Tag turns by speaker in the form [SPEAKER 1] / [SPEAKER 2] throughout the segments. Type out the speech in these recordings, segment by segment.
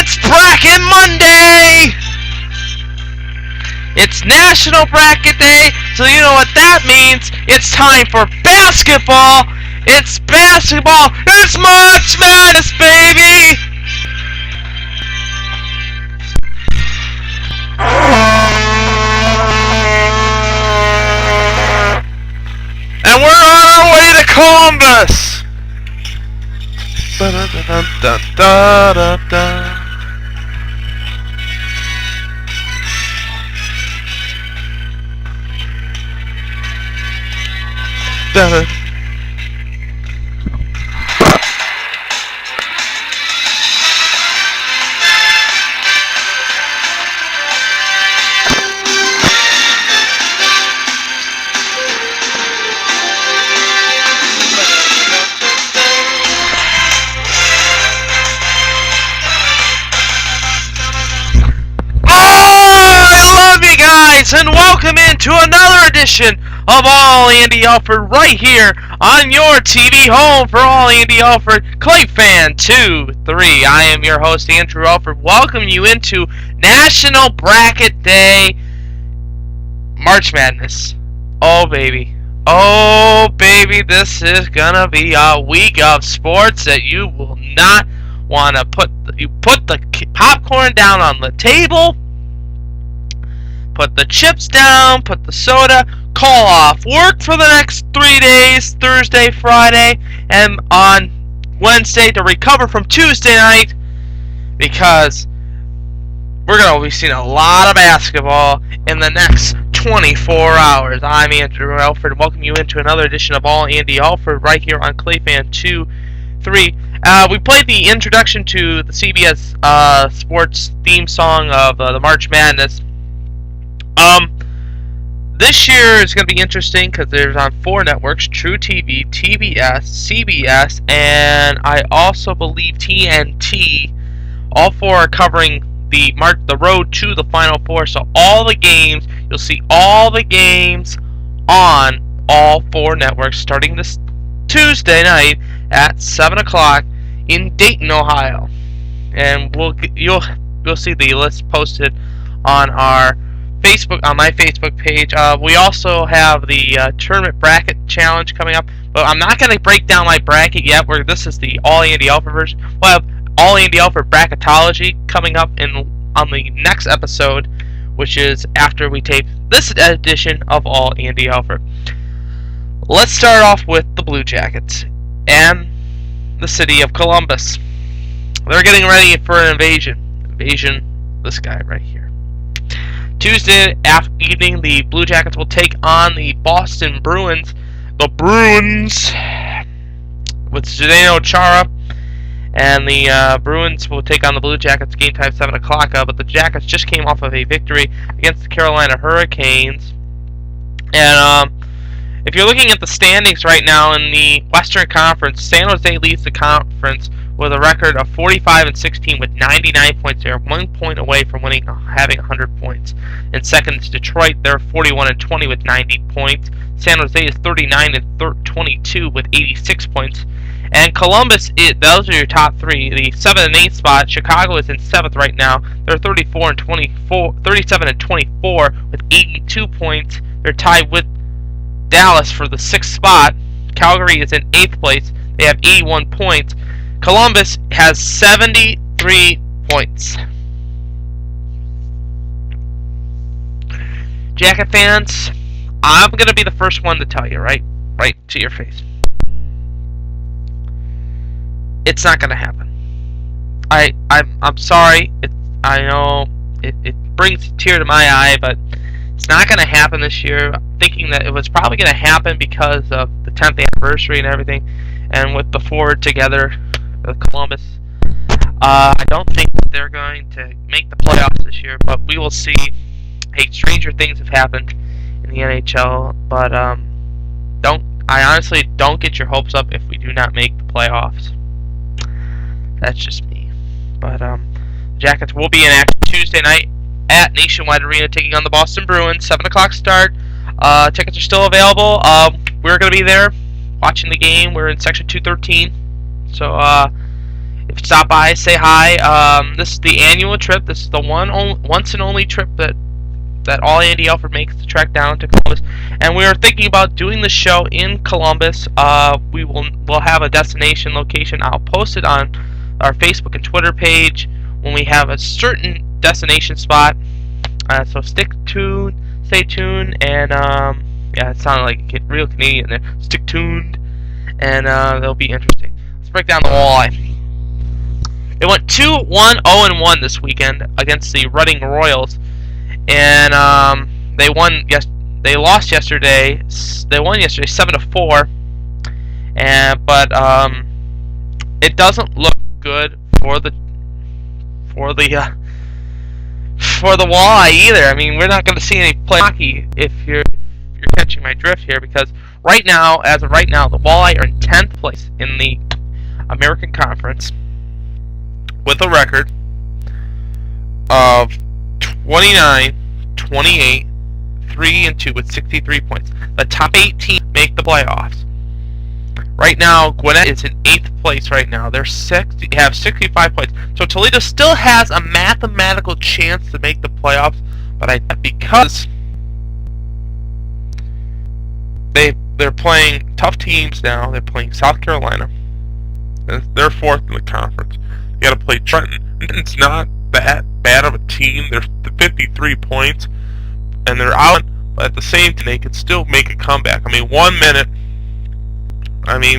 [SPEAKER 1] It's Bracket Monday! It's National Bracket Day, so you know what that means. It's time for basketball! It's basketball! It's March Madness, baby! And we're on our way to Columbus! Da-da-da-da-da-da-da. And welcome into another edition of All Andy Alfred right here on your TV home for All Andy Alfred Clay Fan 2-3. I am your host Andrew Alfred. Welcome you into National Bracket Day, March Madness. Oh baby, this is gonna be a week of sports that you will not want to put the popcorn down on the table. Put the chips down, put the soda, call off work for the next 3 days, Thursday, Friday, and on Wednesday to recover from Tuesday night, because we're going to be seeing a lot of basketball in the next 24 hours. I'm Andrew Alfred, and welcome you into another edition of All Andy Alfred right here on Clayfan 2-3. We played the introduction to the CBS Sports theme song of the March Madness. This year is going to be interesting because there's on 4 networks: True TV, TBS, CBS, and I also believe TNT. All 4 are covering the road to the Final Four. So all the games, you'll see all the games on all 4 networks starting this Tuesday night at 7 o'clock in Dayton, Ohio. And you'll see the list posted on our on my Facebook page. We also have the tournament bracket challenge coming up, but I'm not going to break down my bracket yet. This is the All Andy Alfred version. We'll have All Andy Alfred bracketology coming up on the next episode, which is after we tape this edition of All Andy Alfred. Let's start off with the Blue Jackets and the city of Columbus. They're getting ready for an invasion. This guy right here. Tuesday evening, the Blue Jackets will take on the Boston Bruins. The Bruins with Zdeno Chara, and the Bruins will take on the Blue Jackets. Game time 7 o'clock. But the Jackets just came off of a victory against the Carolina Hurricanes. And if you're looking at the standings right now in the Western Conference, San Jose leads the conference with a record of 45-16 with 99 points. They're 1 point away from having 100 points. In second is Detroit. They're 41-20 with 90 points. San Jose is 39-22 with 86 points. And Columbus, those are your top 3. The 7th and 8th spot. Chicago is in 7th right now. They're 37-24 with 82 points. They're tied with Dallas for the 6th spot. Calgary is in 8th place. They have 81 points. Columbus has 73 points. Jacket fans, I'm going to be the first one to tell you, right to your face. It's not going to happen. I'm sorry. I know it brings a tear to my eye, but it's not going to happen this year. I'm thinking that it was probably going to happen because of the 10th anniversary and everything, and with the forward together of Columbus. I don't think that they're going to make the playoffs this year, but we will see. Hey, stranger things have happened in the NHL, but I honestly don't get your hopes up if we do not make the playoffs. That's just me. But the Jackets will be in action Tuesday night at Nationwide Arena, taking on the Boston Bruins. 7 o'clock start. Tickets are still available. We're going to be there watching the game. We're in section 213. So If you stop by, say hi. This is the annual trip. This is the once and only trip that all Andy Alfred makes to trek down to Columbus, and we are thinking about doing the show in Columbus. We'll have a destination location. I'll post it on our Facebook and Twitter page when we have a certain destination spot. So stay tuned, and yeah, it sounded like a real Canadian there. Stick tuned, and it'll be interesting. Let's break down the walleye. It went 2-1-0-1 this weekend against the Reading Royals. And they won. They lost yesterday. They won yesterday 7-4. But it doesn't look good for the walleye either. I mean, we're not going to see any play hockey if you're catching my drift here, because right now, as of right now, the walleye are in 10th place in the American Conference with a record of 29, 28, 3-2 with 63 points. The top 8 teams make the playoffs. Right now, Gwinnett is in 8th place right now. They have 65 points. So Toledo still has a mathematical chance to make the playoffs, but because they're playing tough teams now. They're playing South Carolina. They're 4th in the conference. You got to play Trenton. It's not that bad of a team. They're 53 points, and they're out. But at the same time, they can still make a comeback. I mean, 1 minute.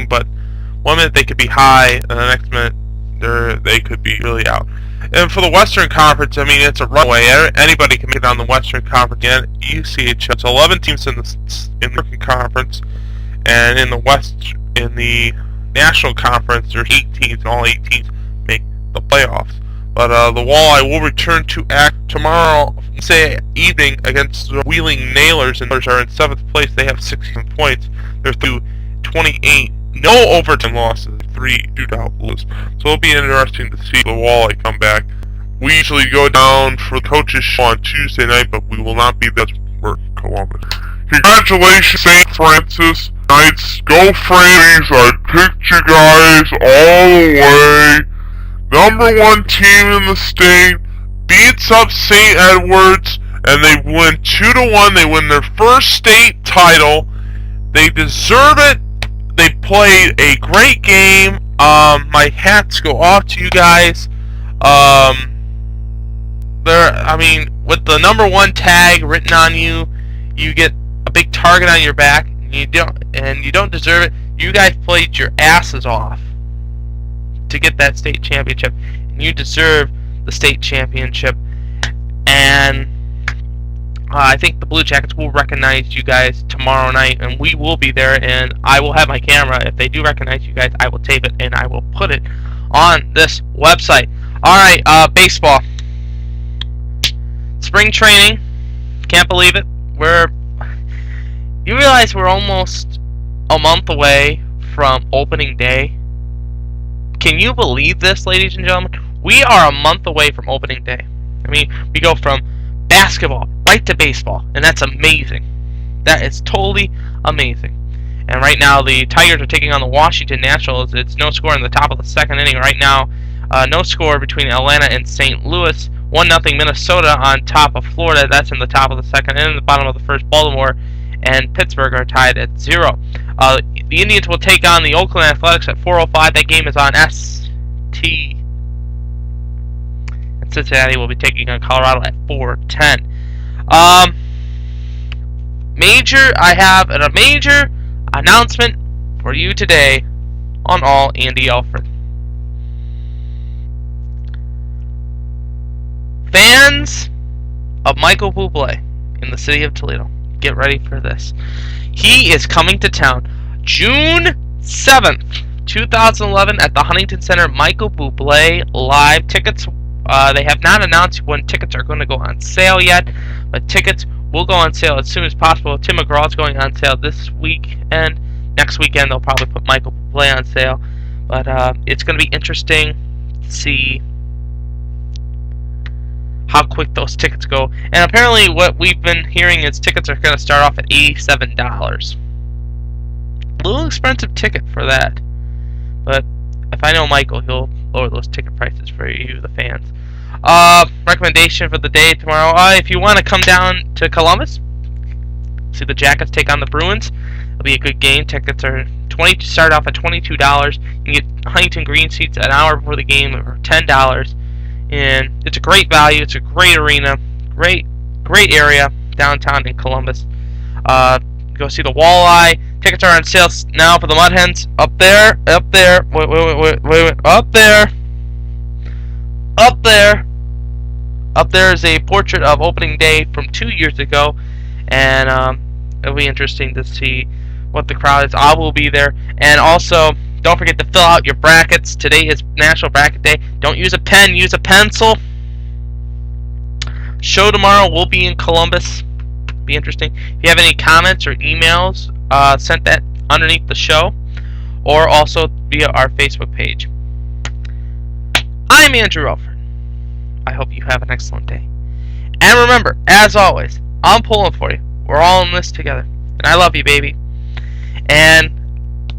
[SPEAKER 1] But 1 minute they could be high, and the next minute they could be really out. And for the Western Conference, I mean, it's a runaway. Anybody can make it on the Western Conference. And UCHL. It's 11 teams in the American Conference, and in the National Conference, there's 8 teams, and all 8 teams make the playoffs. But the Walleye will return to act tomorrow, say evening, against the Wheeling Nailers, and those are in 7th place. They have 16 points. They're through 28. No overtime losses. 3 shootout losses. So it'll be interesting to see the Walleye come back. We usually go down for the coaches show on Tuesday night, but we will not be there for Columbus. Congratulations, St. Francis Knights. Go Frazies. I picked you guys all the way. #1 team in the state beats up St. Edwards, and they win 2-1. They win their first state title. They deserve it. They played a great game. My hats go off to you guys. With the #1 tag written on you, you get a big target on your back. You don't deserve it. You guys played your asses off to get that state championship, and you deserve the state championship. And I think the Blue Jackets will recognize you guys tomorrow night, and we will be there, and I will have my camera. If they do recognize you guys, I will tape it, and I will put it on this website. Alright, baseball. Spring training. Can't believe it. You realize we're almost a month away from opening day? Can you believe this, ladies and gentlemen? We are a month away from opening day. I mean, we go from basketball right to baseball, and that's amazing. That is totally amazing. And right now, the Tigers are taking on the Washington Nationals. It's no score in the top of the 2nd inning right now. No score between Atlanta and St. Louis. 1-0 Minnesota on top of Florida. That's in the top of the 2nd, and in the bottom of the 1st, Baltimore and Pittsburgh are tied at 0. The Indians will take on the Oakland Athletics at 4:05. That game is on ST. And Cincinnati will be taking on Colorado at 4:10. I have a major announcement for you today on All Andy Alfred. Fans of Michael Bublé in the city of Toledo, get ready for this. He is coming to town June 7th, 2011 at the Huntington Center. Michael Bublé live. Tickets, they have not announced when tickets are going to go on sale yet, but tickets will go on sale as soon as possible. Tim McGraw is going on sale this week, and next weekend they'll probably put Michael Bublé on sale. But it's going to be interesting to see how quick those tickets go. And apparently what we've been hearing is tickets are going to start off at $87. A little expensive ticket for that. But if I know Michael, he'll lower those ticket prices for you, the fans. Recommendation for the day tomorrow. If you want to come down to Columbus, see the Jackets take on the Bruins. It'll be a good game. Tickets are start off at $22. You can get Huntington Green seats an hour before the game for $10. And it's a great value. It's a great arena. Great area downtown in Columbus. Go see the Walleye. Tickets are on sale now for the Mud Hens. Up there. Wait. Up there is a portrait of opening day from 2 years ago, and it'll be interesting to see what the crowd is. I will be there, and also don't forget to fill out your brackets. Today is National Bracket Day. Don't use a pen, use a pencil. Show tomorrow will be in Columbus. Be interesting. If you have any comments or emails, send that underneath the show, or also via our Facebook page. I'm Andrew Alfred. I hope you have an excellent day. And remember, as always, I'm pulling for you. We're all in this together. And I love you, baby. And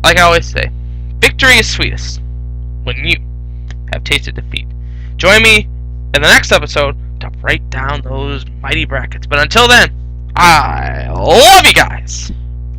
[SPEAKER 1] like I always say, victory is sweetest when you have tasted defeat. Join me in the next episode to break down those mighty brackets. But until then, I love you guys.